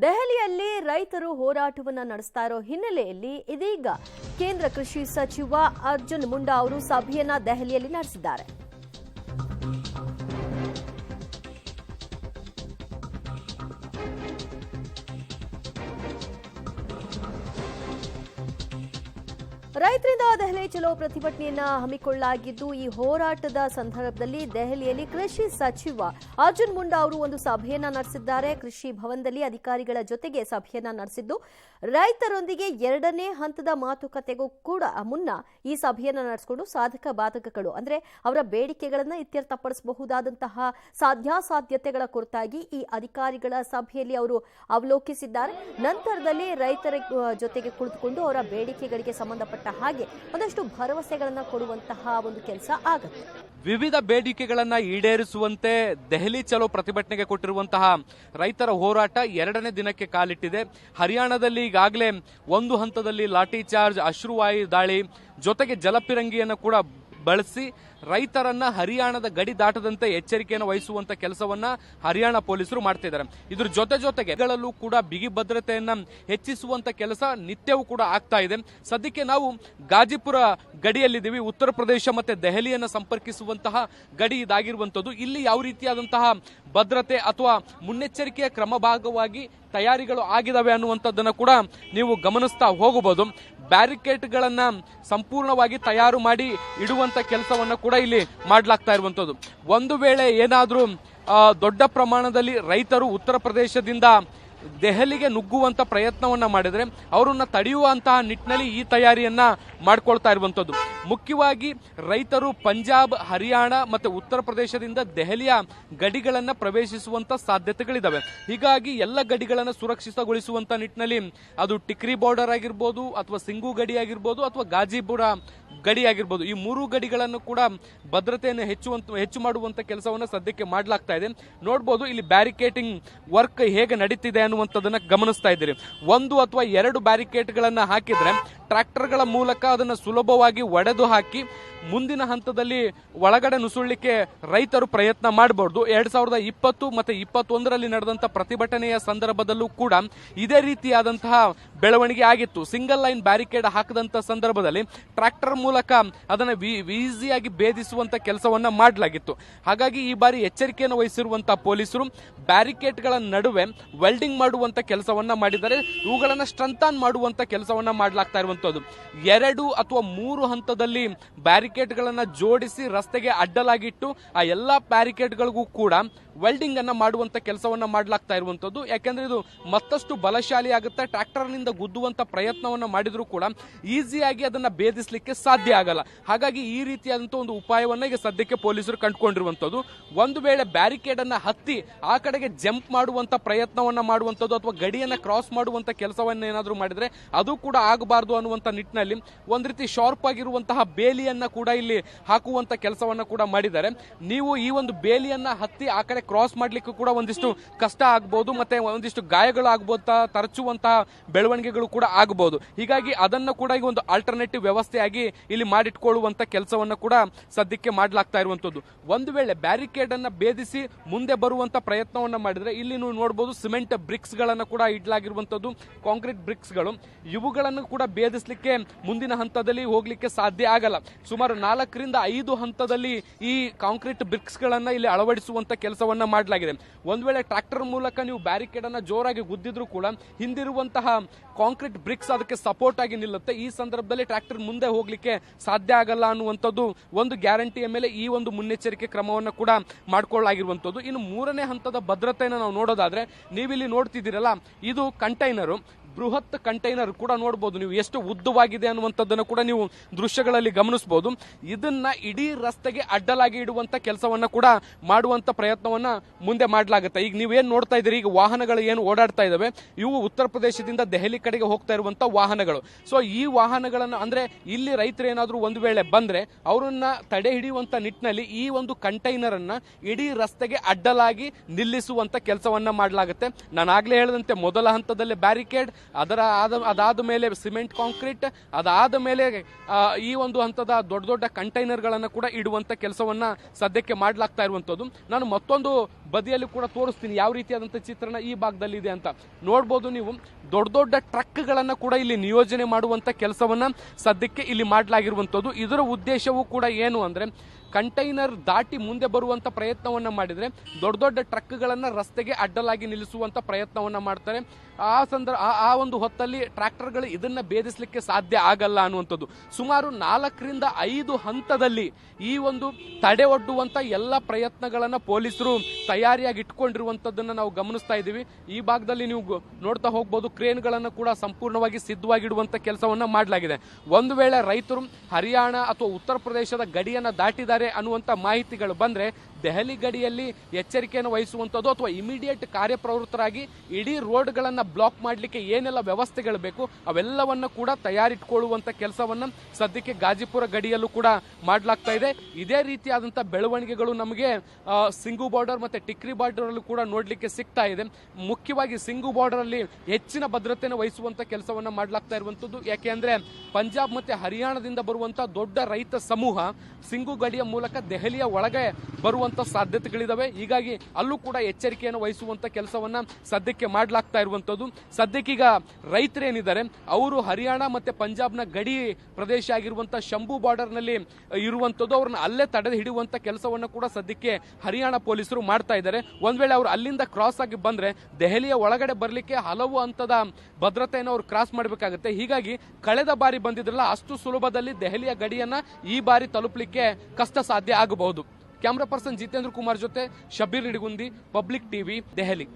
ದೆಹಲಿಯಲ್ಲಿ ರೈತರು ಹೋರಾಟವನ್ನು ನಡೆಸ್ತಾ ಇರೋ ಹಿನ್ನೆಲೆಯಲ್ಲಿ ಇದೀಗ ಕೇಂದ್ರ ಕೃಷಿ ಸಚಿವ ಅರ್ಜುನ್ ಮುಂಡಾ ಅವರು ಸಭೆಯನ್ನ ದೆಹಲಿಯಲ್ಲಿ ನಡೆಸಿದ್ದಾರೆ. ರೈತರಿಂದ ದೆಹಲಿ ಚಲೋ ಪ್ರತಿಭಟನೆಯನ್ನ ಹಮ್ಮಿಕೊಳ್ಳಲಾಗಿದ್ದು, ಈ ಹೋರಾಟದ ಸಂದರ್ಭದಲ್ಲಿ ದೆಹಲಿಯಲ್ಲಿ ಕೃಷಿ ಸಚಿವ ಅರ್ಜುನ್ ಮುಂಡಾ ಅವರು ಒಂದು ಸಭೆಯನ್ನ ನಡೆಸಿದ್ದಾರೆ. ಕೃಷಿ ಭವನದಲ್ಲಿ ಅಧಿಕಾರಿಗಳ ಜೊತೆಗೆ ಸಭೆಯನ್ನ ನಡೆಸಿದ್ದು, ರೈತರೊಂದಿಗೆ ಎರಡನೇ ಹಂತದ ಮಾತುಕತೆಗೂ ಕೂಡ ಮುನ್ನ ಈ ಸಭೆಯನ್ನ ನಡೆಸಿಕೊಂಡು ಸಾಧಕ ಬಾಧಕಗಳು ಅಂದ್ರೆ ಅವರ ಬೇಡಿಕೆಗಳನ್ನ ಇತ್ಯರ್ಥಪಡಿಸಬಹುದಾದಂತಹ ಸಾಧ್ಯಾಸಾಧ್ಯತೆಗಳ ಕುರಿತಾಗಿ ಈ ಅಧಿಕಾರಿಗಳ ಸಭೆಯಲ್ಲಿ ಅವರು ಅವಲೋಕಿಸಿದ್ದಾರೆ. ನಂತರದಲ್ಲಿ ರೈತರ ಜೊತೆಗೆ ಕುಳಿತುಕೊಂಡು ಅವರ ಬೇಡಿಕೆಗಳಿಗೆ ಸಂಬಂಧಪಟ್ಟ ಹಾಗೆ ಒಂದಷ್ಟು ಭರವಸೆಗಳನ್ನ ಕೊಡುವಂತಹ ಒಂದು ಕೆಲಸ ಆಗುತ್ತೆ. ವಿವಿಧ ಬೇಡಿಕೆಗಳನ್ನ ಈಡೇರಿಸುವಂತೆ ದೆಹಲಿ ಚಲೋ ಪ್ರತಿಭಟನೆಗೆ ಕೊಟ್ಟಿರುವಂತಹ ರೈತರ ಹೋರಾಟ ಎರಡನೇ ದಿನಕ್ಕೆ ಕಾಲಿಟ್ಟಿದೆ. ಹರಿಯಾಣದಲ್ಲಿ ಈಗಾಗಲೇ ಒಂದು ಹಂತದಲ್ಲಿ ಲಾಠಿ ಚಾರ್ಜ್, ಅಶ್ರುವಾಯು ದಾಳಿ ಜೊತೆಗೆ ಜಲಪಿರಂಗಿಯನ್ನು ಕೂಡ ಬಳಸಿ ರೈತರನ್ನ ಹರಿಯಾಣದ ಗಡಿ ದಾಟದಂತೆ ಎಚ್ಚರಿಕೆಯನ್ನು ವಹಿಸುವಂತ ಕೆಲಸವನ್ನ ಹರಿಯಾಣ ಪೊಲೀಸರು ಮಾಡ್ತಿದ್ದಾರೆ. ಇದ್ರ ಜೊತೆಗೆ ಕೂಡ ಬಿಗಿ ಭದ್ರತೆಯನ್ನ ಹೆಚ್ಚಿಸುವಂತ ಕೆಲಸ ನಿತ್ಯವೂ ಕೂಡ ಆಗ್ತಾ ಇದೆ. ಸದ್ಯಕ್ಕೆ ನಾವು ಗಾಜಿಪುರ ಗಡಿಯಲ್ಲಿದ್ದೀವಿ. ಉತ್ತರ ಪ್ರದೇಶ ಮತ್ತೆ ದೆಹಲಿಯನ್ನ ಸಂಪರ್ಕಿಸುವಂತಹ ಗಡಿ ಇದಾಗಿರುವಂತದ್ದು. ಇಲ್ಲಿ ಯಾವ ರೀತಿಯಾದಂತಹ ಭದ್ರತೆ ಅಥವಾ ಮುನ್ನೆಚ್ಚರಿಕೆಯ ಕ್ರಮ ಭಾಗವಾಗಿ ತಯಾರಿಗಳು ಆಗಿದಾವೆ ಅನ್ನುವಂಥದ್ದನ್ನು ಕೂಡ ನೀವು ಗಮನಿಸ್ತಾ ಹೋಗಬಹುದು. ಬ್ಯಾರಿಕೇಡ್ಗಳನ್ನ ಸಂಪೂರ್ಣವಾಗಿ ತಯಾರು ಮಾಡಿ ಇಡುವಂತ ಕೆಲಸವನ್ನ ಕೂಡ ಇಲ್ಲಿ ಮಾಡಲಾಗ್ತಾ ಇರುವಂತದ್ದು. ಒಂದು ವೇಳೆ ಏನಾದ್ರೂ ದೊಡ್ಡ ಪ್ರಮಾಣದಲ್ಲಿ ರೈತರು ಉತ್ತರ ಪ್ರದೇಶದಿಂದ ದೆಹಲಿಗೆ ನುಗ್ಗುವಂತ ಪ್ರಯತ್ನವನ್ನ ಮಾಡಿದ್ರೆ ಅವರನ್ನ ತಡೆಯುವಂತಹ ನಿಟ್ಟಿನಲ್ಲಿ ಈ ತಯಾರಿಯನ್ನ ಮಾಡ್ಕೊಳ್ತಾ ಇರುವಂತದ್ದು. ಮುಖ್ಯವಾಗಿ ರೈತರು ಪಂಜಾಬ್, ಹರಿಯಾಣ ಮತ್ತೆ ಉತ್ತರ ಪ್ರದೇಶದಿಂದ ದೆಹಲಿಯ ಗಡಿಗಳನ್ನ ಪ್ರವೇಶಿಸುವಂತ ಸಾಧ್ಯತೆಗಳಿದಾವೆ. ಹೀಗಾಗಿ ಎಲ್ಲ ಗಡಿಗಳನ್ನ ಸುರಕ್ಷಿತಗೊಳಿಸುವಂತ ನಿಟ್ಟಿನಲ್ಲಿ ಅದು ಟಿಕ್ರಿ ಬಾರ್ಡರ್ ಆಗಿರ್ಬೋದು ಅಥವಾ ಸಿಂಗು ಗಡಿ ಆಗಿರ್ಬೋದು ಅಥವಾ ಗಾಜಿಪುರ ಗಡಿ ಆಗಿರ್ಬೋದು, ಈ ಮೂರು ಗಡಿಗಳನ್ನು ಕೂಡ ಭದ್ರತೆಯನ್ನು ಹೆಚ್ಚು ಮಾಡುವಂತ ಕೆಲಸವನ್ನ ಸದ್ಯಕ್ಕೆ ಮಾಡಲಾಗ್ತಾ ಇದೆ. ನೋಡಬಹುದು ಇಲ್ಲಿ ಬ್ಯಾರಿಕೇಟಿಂಗ್ ವರ್ಕ್ ಹೇಗೆ ನಡೀತಿದೆ ಅನ್ನುವಂಥದ್ದನ್ನ ಗಮನಿಸ್ತಾ ಇದ್ದೀರಿ. ಒಂದು ಅಥವಾ ಎರಡು ಬ್ಯಾರಿಕೇಡ್ಗಳನ್ನ ಹಾಕಿದ್ರೆ ಟ್ರ್ಯಾಕ್ಟರ್ಗಳ ಮೂಲಕ ಅದನ್ನು ಸುಲಭವಾಗಿ ಒಡೆದು ಹಾಕಿ ಮುಂದಿನ ಹಂತದಲ್ಲಿ ಒಳಗಡೆ ನುಸುಳ್ಳಿಕ್ಕೆ ರೈತರು ಪ್ರಯತ್ನ ಮಾಡಬಹುದು. 2020 ಮತ್ತೆ 2021ರಲ್ಲಿ ನಡೆದಂತ ಪ್ರತಿಭಟನೆಯ ಸಂದರ್ಭದಲ್ಲೂ ಕೂಡ ಇದೇ ರೀತಿಯಾದಂತಹ ಬೆಳವಣಿಗೆ ಆಗಿತ್ತು. ಸಿಂಗಲ್ ಲೈನ್ ಬ್ಯಾರಿಕೇಡ್ ಹಾಕದಂತ ಸಂದರ್ಭದಲ್ಲಿ ಟ್ರ್ಯಾಕ್ಟರ್ ಮೂಲಕ ಅದನ್ನು ಈಸಿಯಾಗಿ ಭೇದಿಸುವಂತ ಕೆಲಸವನ್ನ ಮಾಡಲಾಗಿತ್ತು. ಹಾಗಾಗಿ ಈ ಬಾರಿ ಎಚ್ಚರಿಕೆಯನ್ನು ವಹಿಸಿರುವಂತಹ ಪೊಲೀಸರು ಬ್ಯಾರಿಕೇಡ್ಗಳ ನಡುವೆ ವೆಲ್ಡಿಂಗ್ ಮಾಡುವಂತ ಕೆಲಸವನ್ನ ಮಾಡಿದ್ದಾರೆ. ಇವುಗಳನ್ನ ಸ್ಟ್ರೆಂಥನ್ ಮಾಡುವಂತ ಕೆಲಸವನ್ನ ಮಾಡಲಾಗ್ತಾ ಇರುವಂತದ್ದು. 2 ಅಥವಾ 3 ಹಂತದಲ್ಲಿ ಬ್ಯಾರಿಕೇಡ್ಗಳನ್ನ ಜೋಡಿಸಿ ರಸ್ತೆಗೆ ಅಡ್ಡಲಾಗಿಟ್ಟು ಆ ಎಲ್ಲಾ ಬ್ಯಾರಿಕೇಡ್ಗಳಿಗೂ ಕೂಡ ವೆಲ್ಡಿಂಗ್ ಅನ್ನ ಮಾಡುವಂತ ಕೆಲಸವನ್ನ ಮಾಡಲಾಗ್ತಾ ಇರುವಂತದ್ದು. ಯಾಕೆಂದ್ರೆ ಇದು ಮತ್ತಷ್ಟು ಬಲಶಾಲಿ ಆಗುತ್ತೆ. ಟ್ರ್ಯಾಕ್ಟರ್ ನಿಂದ ಗುದ್ದುವಂತ ಪ್ರಯತ್ನವನ್ನ ಮಾಡಿದ್ರು ಕೂಡ ಈಸಿಯಾಗಿ ಅದನ್ನ ಭೇದಿಸಲಿಕ್ಕೆ ಸಾಧ್ಯ ಆಗಲ್ಲ. ಹಾಗಾಗಿ ಈ ರೀತಿಯಾದಂತಹ ಒಂದು ಉಪಾಯವನ್ನ ಈಗ ಸದ್ಯಕ್ಕೆ ಪೊಲೀಸರು ಕಂಡುಕೊಂಡಿರುವಂತದ್ದು. ಒಂದು ವೇಳೆ ಬ್ಯಾರಿಕೇಡ್ ಅನ್ನ ಹತ್ತಿ ಆ ಕಡೆಗೆ ಜಂಪ್ ಮಾಡುವಂತ ಪ್ರಯತ್ನವನ್ನ ಮಾಡುವಂತದ್ದು ಅಥವಾ ಗಡಿಯನ್ನ ಕ್ರಾಸ್ ಮಾಡುವಂತ ಕೆಲಸವನ್ನ ಏನಾದ್ರೂ ಮಾಡಿದ್ರೆ ಅದು ಕೂಡ ಆಗಬಾರದು ಅನ್ನುವಂತ ನಿಟ್ಟಿನಲ್ಲಿ ಒಂದ್ ರೀತಿ ಶಾರ್ಪ್ ಆಗಿರುವಂತಹ ಬೇಲಿಯನ್ನ ಕೂಡ ಇಲ್ಲಿ ಹಾಕುವಂತ ಕೆಲಸವನ್ನ ಕೂಡ ಮಾಡಿದ್ದಾರೆ. ನೀವು ಈ ಒಂದು ಬೇಲಿಯನ್ನ ಹತ್ತಿ ಆ ಕಡೆ ಕ್ರಾಸ್ ಮಾಡ್ಲಿಕ್ಕೂ ಕೂಡ ಒಂದಿಷ್ಟು ಕಷ್ಟ ಆಗಬಹುದು, ಮತ್ತೆ ಒಂದಿಷ್ಟು ಗಾಯಗಳು ಆಗಬಹುದು, ತರಚುವಂತಹ ಬೆಳವಣಿಗೆಗಳು ಕೂಡ ಆಗಬಹುದು. ಹೀಗಾಗಿ ಅದನ್ನು ಕೂಡ ಈಗ ಒಂದು ಆಲ್ಟರ್ನೇಟಿವ್ ವ್ಯವಸ್ಥೆಯಾಗಿ ಇಲ್ಲಿ ಮಾಡಿಟ್ಕೊಳ್ಳುವಂತ ಕೆಲಸವನ್ನ ಕೂಡ ಸದ್ಯಕ್ಕೆ ಮಾಡಲಾಗ್ತಾ ಇರುವಂತದ್ದು. ಒಂದು ವೇಳೆ ಬ್ಯಾರಿಕೇಡ್ ಅನ್ನ ಭೇದಿಸಿ ಮುಂದೆ ಬರುವಂತ ಪ್ರಯತ್ನವನ್ನ ಮಾಡಿದ್ರೆ ಇಲ್ಲಿ ನೀವು ನೋಡಬಹುದು ಸಿಮೆಂಟ್ ಬ್ರಿಕ್ಸ್ ಗಳನ್ನ ಕೂಡ ಇಡ್ಲಾಗಿರುವಂತದ್ದು, ಕಾಂಕ್ರೀಟ್ ಬ್ರಿಕ್ಸ್ ಗಳು. ಇವುಗಳನ್ನು ಕೂಡ ಭೇದಿಸಲಿಕ್ಕೆ ಮುಂದಿನ ಹಂತದಲ್ಲಿ ಹೋಗ್ಲಿಕ್ಕೆ ಸಾಧ್ಯ ಆಗಲ್ಲ. ಸುಮಾರು 4 ರಿಂದ 5 ಹಂತದಲ್ಲಿ ಈ ಕಾಂಕ್ರೀಟ್ ಬ್ರಿಕ್ಸ್ ಗಳನ್ನ ಇಲ್ಲಿ ಅಳವಡಿಸುವಂತ ಕೆಲಸವನ್ನ ಮಾಡಲಾಗಿದೆ. ಒಂದ್ ವೇಳೆ ಟ್ರ್ಯಾಕ್ಟರ್ ಮೂಲಕ ನೀವು ಬ್ಯಾರಿಕೇಡ್ ಅನ್ನ ಜೋರಾಗಿ ಗುದ್ದಿದ್ರು ಕೂಡ ಹಿಂದಿರುವಂತಹ ಕಾಂಕ್ರೀಟ್ ಬ್ರಿಕ್ಸ್ ಅದಕ್ಕೆ ಸಪೋರ್ಟ್ ಆಗಿ ನಿಲ್ಲುತ್ತೆ. ಈ ಸಂದರ್ಭದಲ್ಲಿ ಟ್ರ್ಯಾಕ್ಟರ್ ಮುಂದೆ ಹೋಗ್ಲಿಕ್ಕೆ ಸಾಧ್ಯ ಆಗಲ್ಲ ಅನ್ನುವಂಥದ್ದು ಒಂದು ಗ್ಯಾರಂಟಿಯ ಮೇಲೆ ಈ ಒಂದು ಮುನ್ನೆಚ್ಚರಿಕೆ ಕ್ರಮವನ್ನು ಕೂಡ ಮಾಡಿಕೊಳ್ಳಲಾಗಿರುವಂತದ್ದು. ಇನ್ನು 3ನೇ ಹಂತದ ಭದ್ರತೆಯನ್ನು ನಾವು ನೋಡೋದಾದ್ರೆ ನೀವಿಲ್ಲಿ ನೋಡ್ತಿದ್ದೀರಲ್ಲ, ಇದು ಕಂಟೈನರು, ಬೃಹತ್ ಕಂಟೈನರ್ ಕೂಡ ನೋಡಬಹುದು. ನೀವು ಎಷ್ಟು ಉದ್ದವಾಗಿದೆ ಅನ್ನುವಂಥದ್ದನ್ನು ಕೂಡ ನೀವು ದೃಶ್ಯಗಳಲ್ಲಿ ಗಮನಿಸಬಹುದು. ಇದನ್ನ ಇಡೀ ರಸ್ತೆಗೆ ಅಡ್ಡಲಾಗಿ ಇಡುವಂತ ಕೆಲಸವನ್ನ ಕೂಡ ಮಾಡುವಂತ ಪ್ರಯತ್ನವನ್ನ ಮುಂದೆ ಮಾಡಲಾಗುತ್ತೆ. ಈಗ ನೀವೇನ್ ನೋಡ್ತಾ ಇದ್ದೀರಿ, ಈಗ ವಾಹನಗಳು ಏನು ಓಡಾಡ್ತಾ ಇದಾವೆ ಇವು ಉತ್ತರ ಪ್ರದೇಶದಿಂದ ದೆಹಲಿ ಕಡೆಗೆ ಹೋಗ್ತಾ ಇರುವಂತ ವಾಹನಗಳು. ಸೊ ಈ ವಾಹನಗಳನ್ನ ಅಂದ್ರೆ ಇಲ್ಲಿ ರೈತರು ಏನಾದ್ರೂ ಒಂದು ವೇಳೆ ಬಂದ್ರೆ ಅವರನ್ನ ತಡೆ ಹಿಡಿಯುವಂತ ನಿಟ್ಟಿನಲ್ಲಿ ಈ ಒಂದು ಕಂಟೈನರ್ ಅನ್ನ ಇಡೀ ರಸ್ತೆಗೆ ಅಡ್ಡಲಾಗಿ ನಿಲ್ಲಿಸುವಂತ ಕೆಲಸವನ್ನ ಮಾಡಲಾಗುತ್ತೆ. ನಾನು ಆಗ್ಲೇ ಹೇಳಿದಂತೆ ಮೊದಲ ಹಂತದಲ್ಲಿ ಬ್ಯಾರಿಕೇಡ್, ಅದಾದ ಮೇಲೆ ಸಿಮೆಂಟ್ ಕಾಂಕ್ರೀಟ್, ಅದಾದ ಮೇಲೆ ಈ ಒಂದು ಹಂತದ ದೊಡ್ಡ ದೊಡ್ಡ ಕಂಟೈನರ್ಗಳನ್ನು ಕೂಡ ಇಡುವಂತ ಕೆಲಸವನ್ನ ಸದ್ಯಕ್ಕೆ ಮಾಡಲಾಗ್ತಾ ಇರುವಂತದ್ದು. ನಾನು ಮತ್ತೊಂದು ಬದಿಯಲ್ಲಿ ಕೂಡ ತೋರಿಸ್ತೀನಿ ಯಾವ ರೀತಿಯಾದಂತಹ ಚಿತ್ರಣ ಈ ಭಾಗದಲ್ಲಿ ಇದೆ ಅಂತ. ನೋಡ್ಬೋದು ನೀವು, ದೊಡ್ಡ ದೊಡ್ಡ ಟ್ರಕ್ಗಳನ್ನ ಕೂಡ ಇಲ್ಲಿ ನಿಯೋಜನೆ ಮಾಡುವಂತ ಕೆಲಸವನ್ನ ಸದ್ಯಕ್ಕೆ ಇಲ್ಲಿ ಮಾಡಲಾಗಿರುವಂತದ್ದು. ಇದರ ಉದ್ದೇಶವೂ ಕೂಡ ಏನು ಅಂದ್ರೆ, ಕಂಟೈನರ್ ದಾಟಿ ಮುಂದೆ ಬರುವಂತ ಪ್ರಯತ್ನವನ್ನ ಮಾಡಿದ್ರೆ ದೊಡ್ಡ ದೊಡ್ಡ ಟ್ರಕ್ಗಳನ್ನ ರಸ್ತೆಗೆ ಅಡ್ಡಲಾಗಿ ನಿಲ್ಲಿಸುವಂತ ಪ್ರಯತ್ನವನ್ನ ಮಾಡ್ತಾರೆ. ಆ ಒಂದು ಹೊತ್ತಲ್ಲಿ ಟ್ರ್ಯಾಕ್ಟರ್ಗಳು ಇದನ್ನ ಭೇದಿಸಲಿಕ್ಕೆ ಸಾಧ್ಯ ಆಗಲ್ಲ ಅನ್ನುವಂಥದ್ದು. ಸುಮಾರು 4 ರಿಂದ 5 ಹಂತದಲ್ಲಿ ಈ ಒಂದು ತಡೆ ಒಡ್ಡುವಂತ ಎಲ್ಲ ಪ್ರಯತ್ನಗಳನ್ನ ಪೊಲೀಸರು ತಯಾರಿಯಾಗಿ ಇಟ್ಕೊಂಡಿರುವಂತದ್ದನ್ನ ನಾವು ಗಮನಿಸ್ತಾ ಇದ್ದೀವಿ. ಈ ಭಾಗದಲ್ಲಿ ನೀವು ನೋಡ್ತಾ ಹೋಗ್ಬೋದು, ಕ್ರೇನ್ಗಳನ್ನು ಕೂಡ ಸಂಪೂರ್ಣವಾಗಿ ಸಿದ್ಧವಾಗಿಡುವಂತ ಕೆಲಸವನ್ನ ಮಾಡಲಾಗಿದೆ. ಒಂದು ವೇಳೆ ರೈತರು ಹರಿಯಾಣ ಅಥವಾ ಉತ್ತರ ಪ್ರದೇಶದ ಗಡಿಯನ್ನ ದಾಟಿದ್ದಾರೆ ಅನ್ನುವಂತ ಮಾಹಿತಿಗಳು ಬಂದ್ರೆ ದೆಹಲಿ ಗಡಿಯಲ್ಲಿ ಎಚ್ಚರಿಕೆಯನ್ನು ವಹಿಸುವಂಥದ್ದು ಅಥವಾ ಇಮಿಡಿಯೇಟ್ ಕಾರ್ಯಪ್ರವೃತ್ತರಾಗಿ ಇಡೀ ರೋಡ್ಗಳನ್ನ ಬ್ಲಾಕ್ ಮಾಡಲಿಕ್ಕೆ ಏನೆಲ್ಲ ವ್ಯವಸ್ಥೆಗಳು ಬೇಕು ಅವೆಲ್ಲವನ್ನ ಕೂಡ ತಯಾರಿಟ್ಕೊಳ್ಳುವಂತ ಕೆಲಸವನ್ನ ಸದ್ಯಕ್ಕೆ ಗಾಜಿಪುರ ಗಡಿಯಲ್ಲೂ ಕೂಡ ಮಾಡಲಾಗ್ತಾ ಇದೆ. ಇದೇ ರೀತಿಯಾದಂತಹ ಬೆಳವಣಿಗೆಗಳು ನಮಗೆ ಸಿಂಗು ಬಾರ್ಡರ್ ಮತ್ತೆ ಟಿಕ್ರಿ ಬಾರ್ಡರ್ ಅಲ್ಲೂ ಕೂಡ ನೋಡ್ಲಿಕ್ಕೆ ಸಿಗ್ತಾ ಇದೆ. ಮುಖ್ಯವಾಗಿ ಸಿಂಗು ಬಾರ್ಡರ್ ಅಲ್ಲಿ ಹೆಚ್ಚಿನ ಭದ್ರತೆಯನ್ನು ವಹಿಸುವಂತ ಕೆಲಸವನ್ನ ಮಾಡಲಾಗ್ತಾ ಇರುವಂತದ್ದು. ಯಾಕೆಂದ್ರೆ ಪಂಜಾಬ್ ಮತ್ತೆ ಹರಿಯಾಣದಿಂದ ಬರುವಂತಹ ದೊಡ್ಡ ರೈತ ಸಮೂಹ ಸಿಂಗು ಗಡಿಯ ಮೂಲಕ ದೆಹಲಿಯ ಒಳಗೆ ಬರುವಂತ ಸಾಧ್ಯತೆಗಳಿದಾವೆ. ಹೀಗಾಗಿ ಅಲ್ಲೂ ಕೂಡ ಎಚ್ಚರಿಕೆಯನ್ನು ವಹಿಸುವಂತ ಕೆಲಸವನ್ನ ಸದ್ಯಕ್ಕೆ ಮಾಡಲಾಗ್ತಾ ಇರುವಂತದ್ದು. ಸದ್ಯಕ್ಕೀಗ ರೈತರೇನಿದ್ದಾರೆ ಅವರು ಹರಿಯಾಣ ಮತ್ತೆ ಪಂಜಾಬ್ನ ಗಡಿ ಪ್ರದೇಶ ಆಗಿರುವಂತಹ ಶಂಭು ಬಾರ್ಡರ್ ನಲ್ಲಿ ಇರುವಂತದ್ದು. ಅವ್ರನ್ನ ಅಲ್ಲೇ ತಡೆದು ಹಿಡಿಯುವಂತ ಕೆಲಸವನ್ನ ಕೂಡ ಸದ್ಯಕ್ಕೆ ಹರಿಯಾಣ ಪೊಲೀಸರು ಮಾಡ್ತಾ ಇದ್ದಾರೆ. ಒಂದ್ ವೇಳೆ ಅವರು ಅಲ್ಲಿಂದ ಕ್ರಾಸ್ ಆಗಿ ಬಂದ್ರೆ ದೆಹಲಿಯ ಒಳಗಡೆ ಬರ್ಲಿಕ್ಕೆ ಹಲವು ಹಂತದ ಭದ್ರತೆಯನ್ನು ಅವ್ರು ಕ್ರಾಸ್ ಮಾಡಬೇಕಾಗುತ್ತೆ. ಹೀಗಾಗಿ ಕಳೆದ ಬಾರಿ ಬಂದಿದ್ರಲ್ಲ ಅಷ್ಟು ಸುಲಭದಲ್ಲಿ ದೆಹಲಿಯ ಗಡಿಯನ್ನ ಈ ಬಾರಿ ತಲುಪಲಿಕ್ಕೆ ಕಷ್ಟ ಸಾಧ್ಯ ಆಗಬಹುದು. ಕ್ಯಾಮರಾ ಪರ್ಸನ್ ಜಿತೇಂದ್ರ ಕುಮಾರ್ ಜೊತೆ ಶಬೀರ್ ನಿಡಗುಂದಿ, ಪಬ್ಲಿಕ್ ಟಿವಿ, ದೆಹಲಿ.